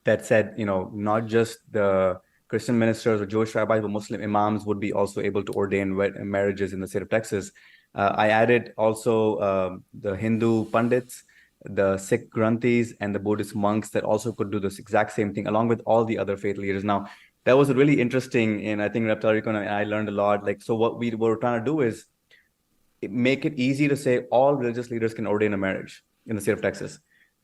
that said, not just the Christian ministers or Jewish rabbis, but Muslim imams would be also able to ordain marriages in the state of Texas. I added also the Hindu pundits, the Sikh granthis, and the Buddhist monks that also could do this exact same thing, along with all the other faith leaders. Now, that was really interesting, and I think Rep. Talarico and I learned a lot. So what we were trying to do is make it easy to say all religious leaders can ordain a marriage in the state of Texas.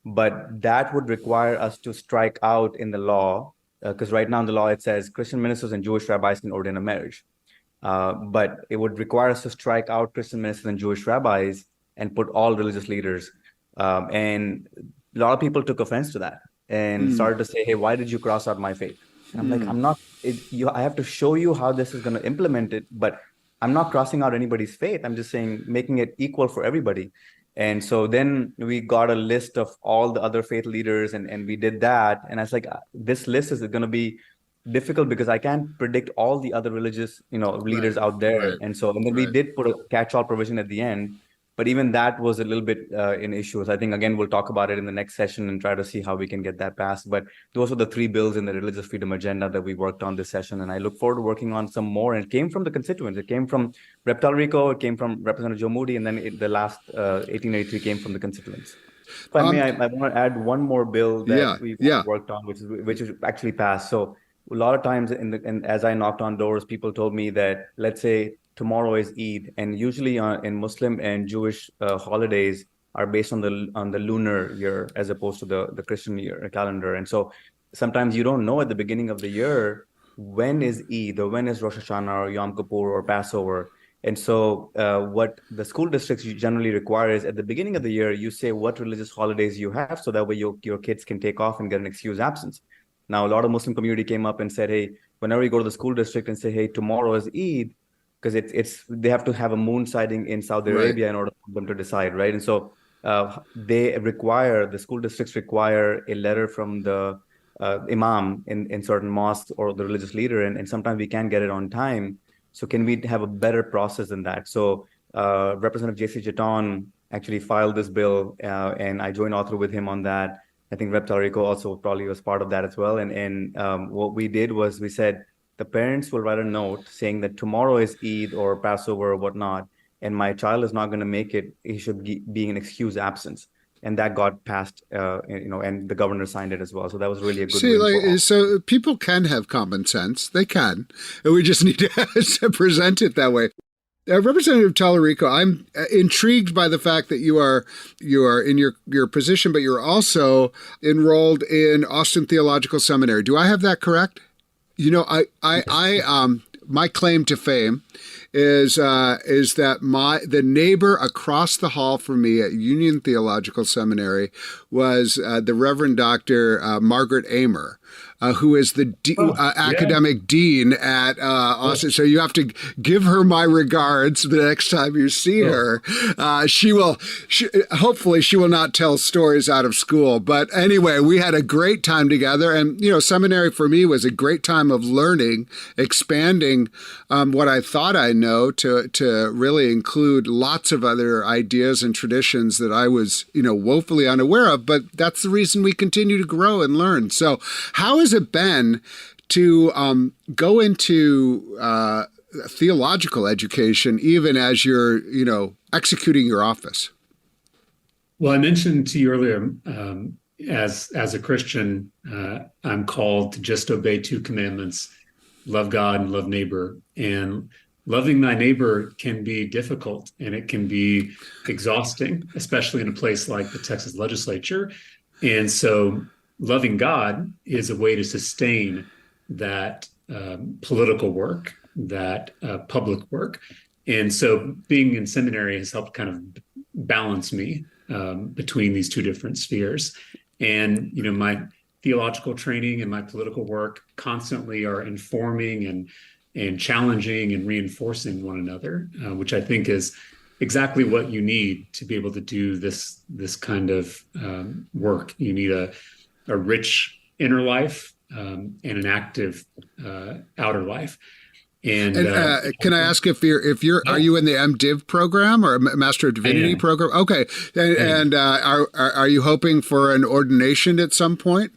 But that would require us to strike out in the law, because right now in the law it says Christian ministers and Jewish rabbis can ordain a marriage. But it would require us to strike out Christian ministers and Jewish rabbis and put all religious leaders. And a lot of people took offense to that and started to say, hey, why did you cross out my faith? And I'm like, I'm not, I have to show you how this is going to implement it, but I'm not crossing out anybody's faith. I'm just saying, making it equal for everybody. And so then we got a list of all the other faith leaders and we did that. And I was like, this list is going to be difficult because I can't predict all the other religious, leaders out there. And then we did put a catch-all provision at the end, but even that was a little bit in issues. I think, again, we'll talk about it in the next session and try to see how we can get that passed. But those were the three bills in the religious freedom agenda that we worked on this session. And I look forward to working on some more. And it came from the constituents. It came from Rep. Talarico, it came from Representative Joe Moody, and then the last 1883 came from the constituents. If I may, I want to add one more bill that we've worked on, which is actually passed. So a lot of times as I knocked on doors, people told me that, let's say tomorrow is Eid, and usually in Muslim and Jewish holidays are based on the lunar year as opposed to the Christian year calendar. And so sometimes you don't know at the beginning of the year when is Eid or when is Rosh Hashanah or Yom Kippur or Passover. And so what the school districts generally require is at the beginning of the year, you say what religious holidays you have, so that way your kids can take off and get an excused absence. Now, a lot of Muslim community came up and said, hey, whenever you go to the school district and say, hey, tomorrow is Eid, because they have to have a moon sighting in Saudi Arabia in order for them to decide, right? And so the school districts require a letter from the imam in certain mosques or the religious leader, and sometimes we can't get it on time. So can we have a better process than that? So Representative J.C. Jeton actually filed this bill, and I joined author with him on that. I think Rep. Talarico also probably was part of that as well. And what we did was we said the parents will write a note saying that tomorrow is Eid or Passover or whatnot, and my child is not going to make it. He should be an excused absence. And that got passed, and the governor signed it as well. So that was really a good win. So people can have common sense. They can. And we just need to present it that way. Representative Talarico, I'm intrigued by the fact that you are in your position, but you're also enrolled in Austin Theological Seminary. Do I have that correct? My claim to fame is that the neighbor across the hall from me at Union Theological Seminary was the Reverend Dr. Margaret Amer, who is the academic dean at Austin. So you have to give her my regards the next time you see her. Hopefully she will not tell stories out of school. But anyway, we had a great time together. And, seminary for me was a great time of learning, expanding what I thought I know to really include lots of other ideas and traditions that I was, woefully unaware of. But that's the reason we continue to grow and learn. So how has it been to go into theological education, even as you're, executing your office? Well, I mentioned to you earlier, as a Christian, I'm called to just obey two commandments: love God and love neighbor. And loving thy neighbor can be difficult, and it can be exhausting, especially in a place like the Texas legislature. And so loving God is a way to sustain that political work, that public work. And so being in seminary has helped kind of balance me between these two different spheres. And, my theological training and my political work constantly are informing and challenging and reinforcing one another, which I think is exactly what you need to be able to do this kind of work. You need a rich inner life and an active outer life. And can I ask if are you in the MDiv program or Master of Divinity program? Okay, and are you hoping for an ordination at some point?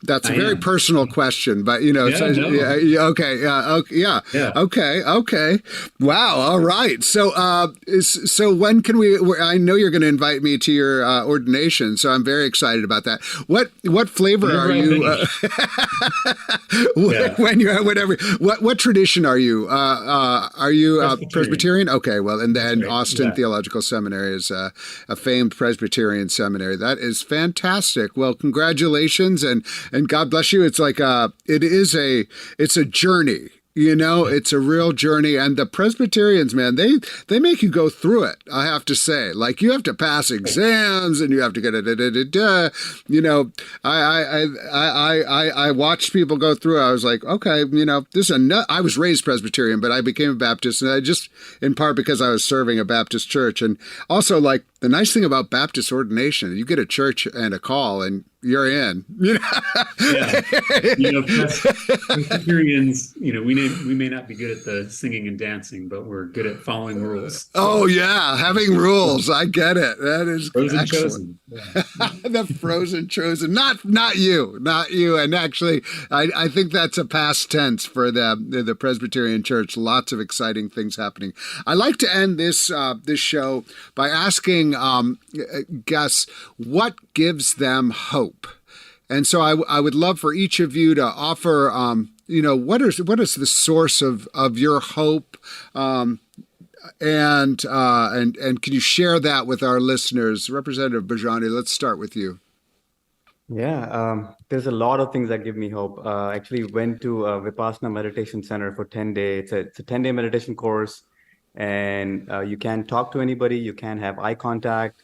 That's a very personal question, but okay. Wow. All right. So when can we? I know you're going to invite me to your ordination, so I'm very excited about that. What flavor are you? When you're whatever. What tradition are you? Are you Presbyterian? Okay. Well, and then Austin Theological Seminary is a famed Presbyterian seminary. That is fantastic. Well, congratulations and God bless you. It's like it's a journey. It's a real journey. And the Presbyterians, man, they make you go through it. I have to say, like, you have to pass exams and you have to get I watched people go through. I was like, okay, I was raised Presbyterian, but I became a Baptist, and I just in part because I was serving a Baptist church. And also, like, the nice thing about Baptist ordination, you get a church and a call and you're in. Presbyterians, we may not be good at the singing and dancing, but we're good at following rules. Oh yeah, having rules. I get it. That is frozen excellent. Chosen. Yeah. The frozen chosen. Not you. And actually, I think that's a past tense for the Presbyterian Church. Lots of exciting things happening. I like to end this show by asking guests what gives them hope. And so I would love for each of you to offer, what is the source of your hope, and can you share that with our listeners? Representative Bhojani, let's start with you. Yeah, there's a lot of things that give me hope. Actually went to a Vipassana Meditation Center for 10 days. It's a 10-day meditation course, and you can talk to anybody. You can have eye contact.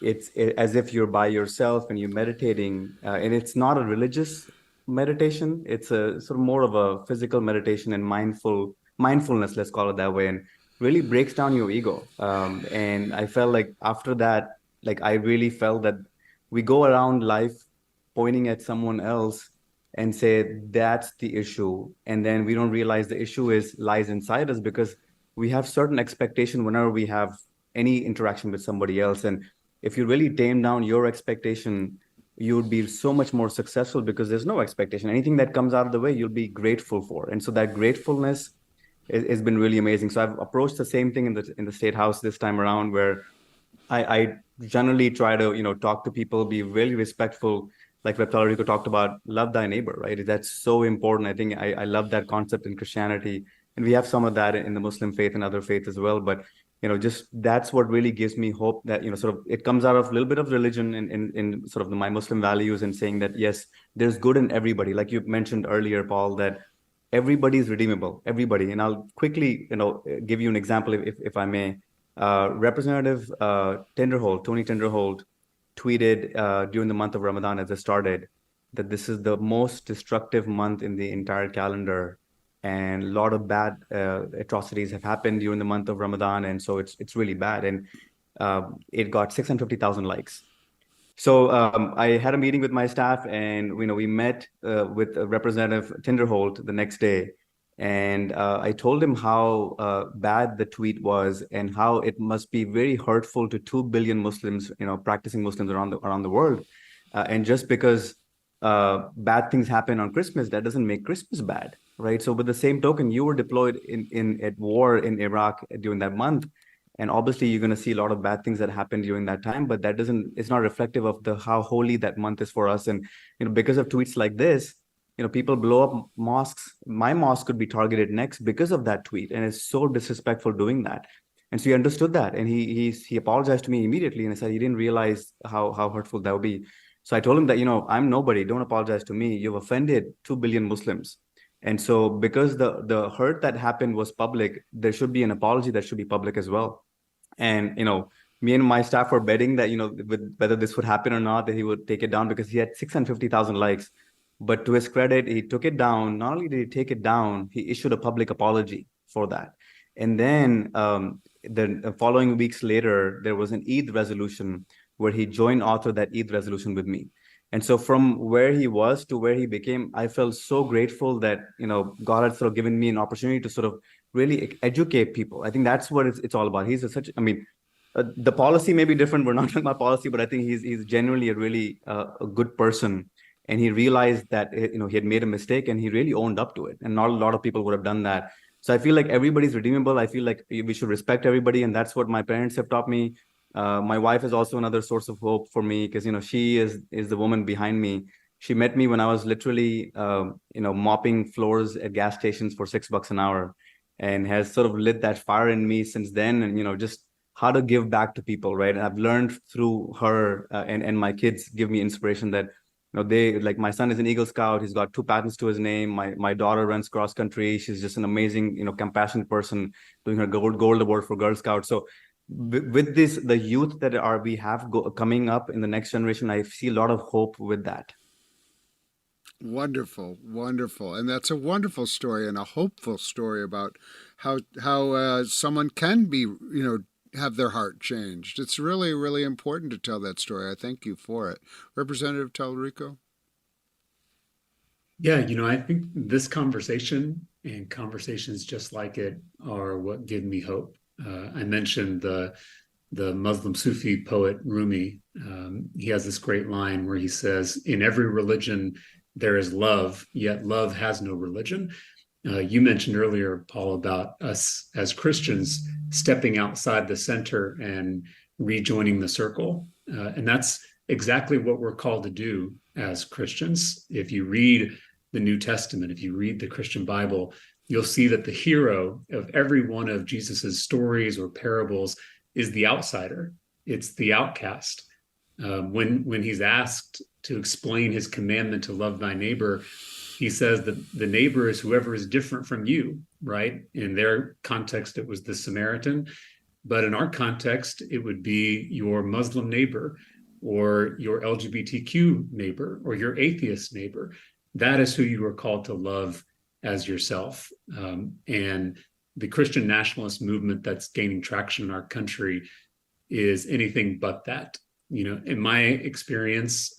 It's as if you're by yourself and you're meditating, and it's not a religious meditation. It's a sort of more of a physical meditation and mindfulness, let's call it that way, and really breaks down your ego. And I felt like after that, like I really felt that we go around life pointing at someone else and say that's the issue. And then we don't realize the issue lies inside us, because we have certain expectation whenever we have any interaction with somebody else. And if you really tame down your expectation, you would be so much more successful, because there's no expectation. Anything that comes out of the way, you'll be grateful for. And so that gratefulness has been really amazing. So I've approached the same thing in the State House this time around, where I generally try to, talk to people, be really respectful, like what Talarico talked about, love thy neighbor, right? That's so important. I think I love that concept in Christianity. And we have some of that in the Muslim faith and other faiths as well. But, just that's what really gives me hope that, sort of it comes out of a little bit of religion in sort of my Muslim values, and saying that, yes, there's good in everybody. Like you mentioned earlier, Paul, that everybody is redeemable, everybody. And I'll quickly, give you an example, if I may. Representative Tony Tinderholt, tweeted during the month of Ramadan as it started that this is the most destructive month in the entire calendar, and a lot of bad atrocities have happened during the month of Ramadan, and so it's really bad. And it got 650,000 likes. So I had a meeting with my staff, and we met with Representative Tinderholt the next day. And I told him how bad the tweet was, and how it must be very hurtful to 2 billion Muslims, practicing Muslims around the world. And just because bad things happen on Christmas, that doesn't make Christmas bad, right? So with the same token, you were deployed at war in Iraq during that month. And obviously, you're going to see a lot of bad things that happen during that time, but it's not reflective of how holy that month is for us. And, because of tweets like this, people blow up mosques. My mosque could be targeted next because of that tweet. And it's so disrespectful doing that. And so he understood that. And he apologized to me immediately. And I said, he didn't realize how hurtful that would be. So I told him that, I'm nobody. Don't apologize to me. You've offended 2 billion Muslims. And so because the hurt that happened was public, there should be an apology that should be public as well. And, me and my staff were betting that, whether this would happen or not, that he would take it down, because he had 650,000 likes. But to his credit, he took it down. Not only did he take it down, he issued a public apology for that. And then the following weeks later, there was an Eid resolution where he joined authored that Eid resolution with me. And so from where he was to where he became, I felt so grateful that, God had sort of given me an opportunity to sort of really educate people. I think that's what it's all about. The policy may be different. We're not talking about policy, but I think he's genuinely a really a good person. And he realized that, he had made a mistake, and he really owned up to it. And not a lot of people would have done that. So I feel like everybody's redeemable. I feel like we should respect everybody. And that's what my parents have taught me. My wife is also another source of hope for me, because, she is the woman behind me. She met me when I was literally, mopping floors at gas stations for $6 an hour, and has sort of lit that fire in me since then. And, just how to give back to people, right? And I've learned through her, and my kids give me inspiration that, my son is an Eagle Scout. He's got 2 patents to his name. My daughter runs cross country. She's just an amazing, compassionate person, doing her gold award for Girl Scouts. So with the youth that we have coming up in the next generation, I see a lot of hope with that. Wonderful, wonderful. And that's a wonderful story, and a hopeful story about how someone can be, have their heart changed. It's really, really important to tell that story. I thank you for it. Representative Talarico? Yeah, I think this conversation and conversations just like it are what give me hope. I mentioned the Muslim Sufi poet Rumi. He has this great line where he says, "In every religion there is love, yet love has no religion." You mentioned earlier, Paul, about us as Christians stepping outside the center and rejoining the circle. And that's exactly what we're called to do as Christians. If you read the New Testament, if you read the Christian Bible, you'll see that the hero of every one of Jesus's stories or parables is the outsider. It's the outcast. When he's asked to explain his commandment to love thy neighbor, he says that the neighbor is whoever is different from you, right? In their context, it was the Samaritan. But in our context, it would be your Muslim neighbor, or your LGBTQ neighbor, or your atheist neighbor. That is who you are called to love as yourself. And the Christian nationalist movement that's gaining traction in our country is anything but that. In my experience,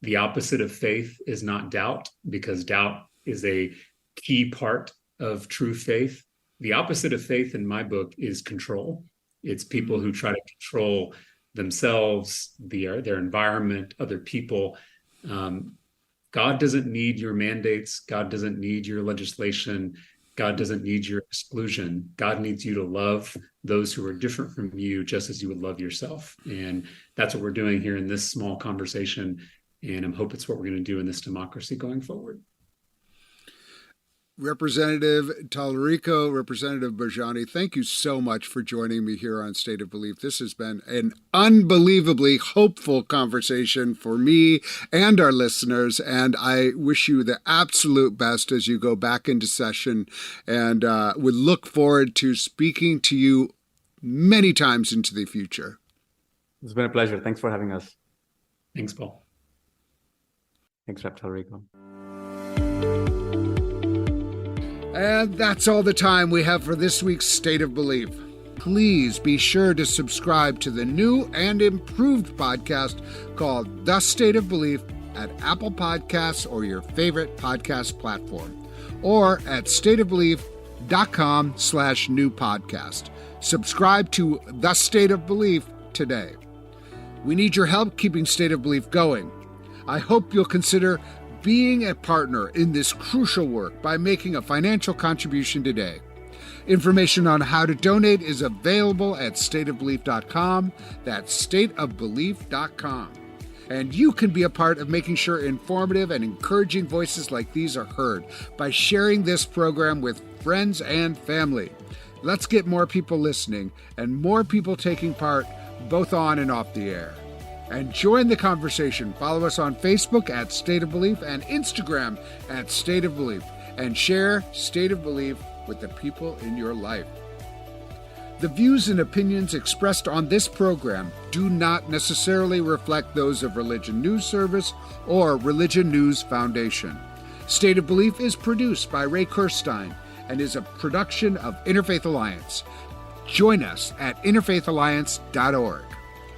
the opposite of faith is not doubt, because doubt is a key part of true faith. The opposite of faith in my book is control. It's people who try to control themselves, their environment, other people. God doesn't need your mandates. God doesn't need your legislation. God doesn't need your exclusion. God needs you to love those who are different from you, just as you would love yourself. And that's what we're doing here in this small conversation. And I hope it's what we're going to do in this democracy going forward. Representative Talarico, Representative Bhojani, thank you so much for joining me here on State of Belief. This has been an unbelievably hopeful conversation for me and our listeners, and I wish you the absolute best as you go back into session, and would look forward to speaking to you many times into the future. It's been a pleasure. Thanks for having us. Thanks, Paul. Thanks, Rep. Talarico. And that's all the time we have for this week's State of Belief. Please be sure to subscribe to the new and improved podcast called The State of Belief at Apple Podcasts or your favorite podcast platform, or at stateofbelief.com/new podcast. Subscribe to The State of Belief today. We need your help keeping State of Belief going. I hope you'll consider being a partner in this crucial work by making a financial contribution today. Information on how to donate is available at stateofbelief.com. That's stateofbelief.com. And you can be a part of making sure informative and encouraging voices like these are heard by sharing this program with friends and family. Let's get more people listening and more people taking part both on and off the air. And join the conversation. Follow us on Facebook at State of Belief and Instagram at State of Belief. And share State of Belief with the people in your life. The views and opinions expressed on this program do not necessarily reflect those of Religion News Service or Religion News Foundation. State of Belief is produced by Ray Kirstein and is a production of Interfaith Alliance. Join us at interfaithalliance.org.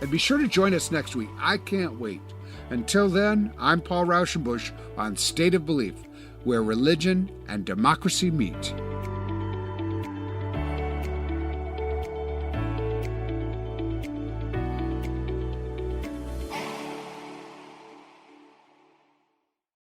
And be sure to join us next week. I can't wait. Until then, I'm Paul Raushenbush on State of Belief, where religion and democracy meet.